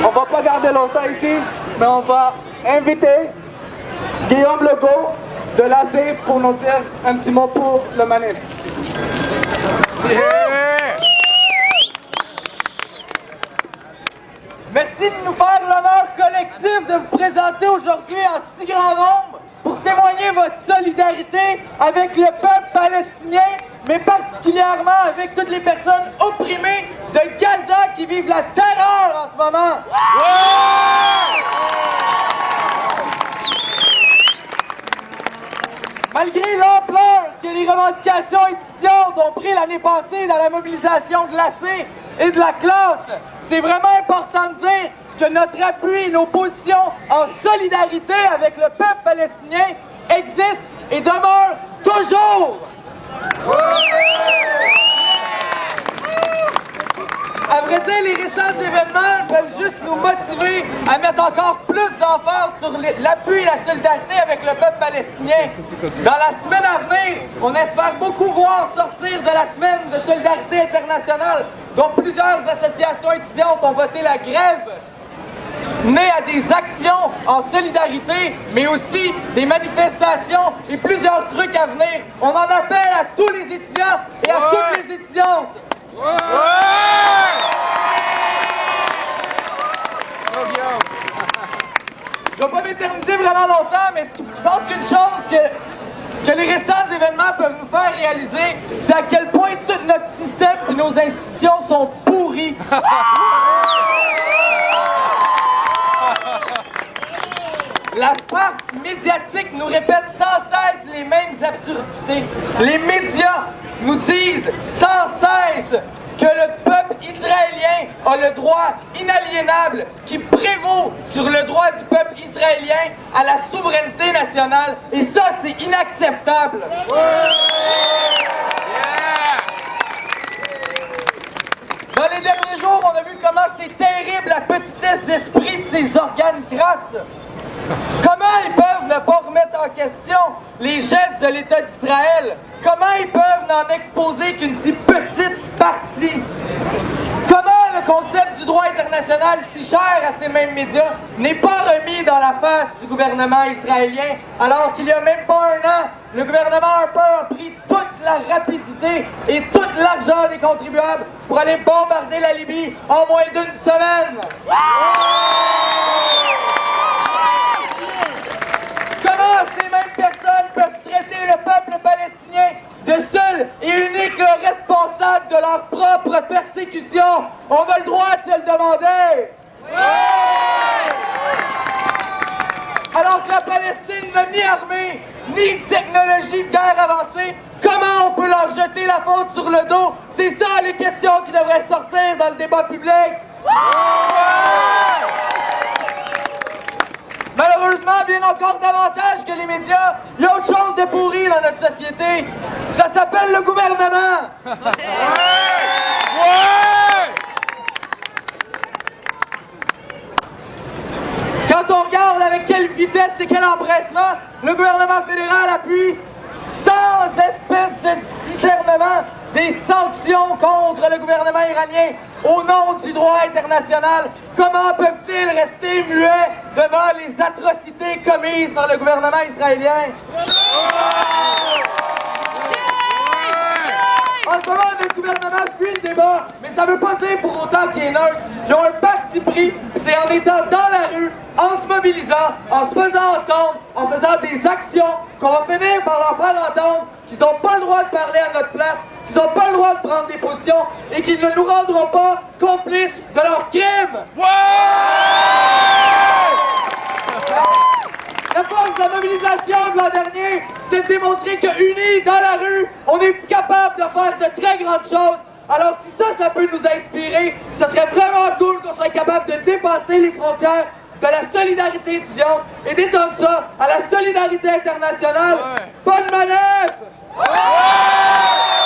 On va pas garder longtemps ici, mais on va inviter Guillaume Legault de l'AC pour nous dire un petit mot pour le manif. Merci de nous faire l'honneur collectif de vous présenter aujourd'hui en si grand nombre pour témoigner votre solidarité avec le peuple palestinien, mais particulièrement avec toutes les personnes opprimées de Gaza qui vivent la terreur en ce moment. Malgré l'ampleur que les revendications étudiantes ont pris l'année passée dans la mobilisation de l'AC et de la classe, c'est vraiment important de dire que notre appui et nos positions en solidarité avec le peuple palestinien existent et demeurent toujours. À vrai dire, les récents événements peuvent juste nous motiver à mettre encore plus d'emphase sur l'appui et la solidarité avec le peuple palestinien. Dans la semaine à venir, on espère beaucoup voir sortir de la semaine de solidarité internationale, dont plusieurs associations étudiantes ont voté la grève, née à des actions en solidarité, mais aussi des manifestations et plusieurs trucs à venir. On en appelle à tous les étudiants et à toutes les étudiantes. Je vais pas m'éterniser vraiment longtemps, mais je pense qu'une chose que les récents événements peuvent nous faire réaliser, c'est à quel point tout notre système et nos institutions sont pourris. La farce médiatique nous répète sans cesse les mêmes absurdités. Les médias nous disent sans cesse que le peuple israélien a le droit inaliénable qui prévaut sur le droit du peuple israélien à la souveraineté nationale. Et ça, c'est inacceptable. Dans les derniers jours, on a vu comment c'est terrible la petitesse d'esprit de ces organes crasses. Comment ils peuvent ne pas remettre en question les gestes de l'État d'Israël? Comment ils peuvent n'en exposer qu'une si petite partie? Comment le concept du droit international, si cher à ces mêmes médias, n'est pas remis dans la face du gouvernement israélien, alors qu'il y a même pas un an, le gouvernement Harper a pris toute la rapidité et tout l'argent des contribuables pour aller bombarder la Libye en moins d'une semaine? Comment ces mêmes personnes peuvent traiter le peuple palestinien de seul et unique responsable de leur propre persécution? On a le droit de se le demander. Alors que la Palestine n'a ni armée, ni technologie de guerre avancée, comment on peut leur jeter la faute sur le dos? C'est ça les questions qui devraient sortir dans le débat public. Malheureusement, bien encore davantage que les médias, il y a autre chose de pourri dans notre société. Ça s'appelle le gouvernement. Quand on regarde avec quelle vitesse et quel empressement le gouvernement fédéral appuie sans espèce de discernement des sanctions contre le gouvernement iranien au nom du droit international, comment peuvent-ils rester muets devant les atrocités commises par le gouvernement israélien? En ce moment, notre gouvernement fuit le débat, mais ça ne veut pas dire pour autant qu'il est neutre. Ils ont un parti pris, c'est en étant dans la rue, en se mobilisant, en se faisant entendre, en faisant des actions, qu'on va finir par leur faire entendre qu'ils n'ont pas le droit de parler à notre place, qu'ils n'ont pas le droit de prendre des positions et qu'ils ne nous rendront pas complices de leurs crimes. La force de la mobilisation de l'an dernier, c'est de démontrer qu'unis dans la rue, on est capable de faire de très grandes choses. Alors si ça peut nous inspirer, ce serait vraiment cool qu'on soit capable de dépasser les frontières de la solidarité étudiante et d'étendre ça à la solidarité internationale. Bonne manœuvre!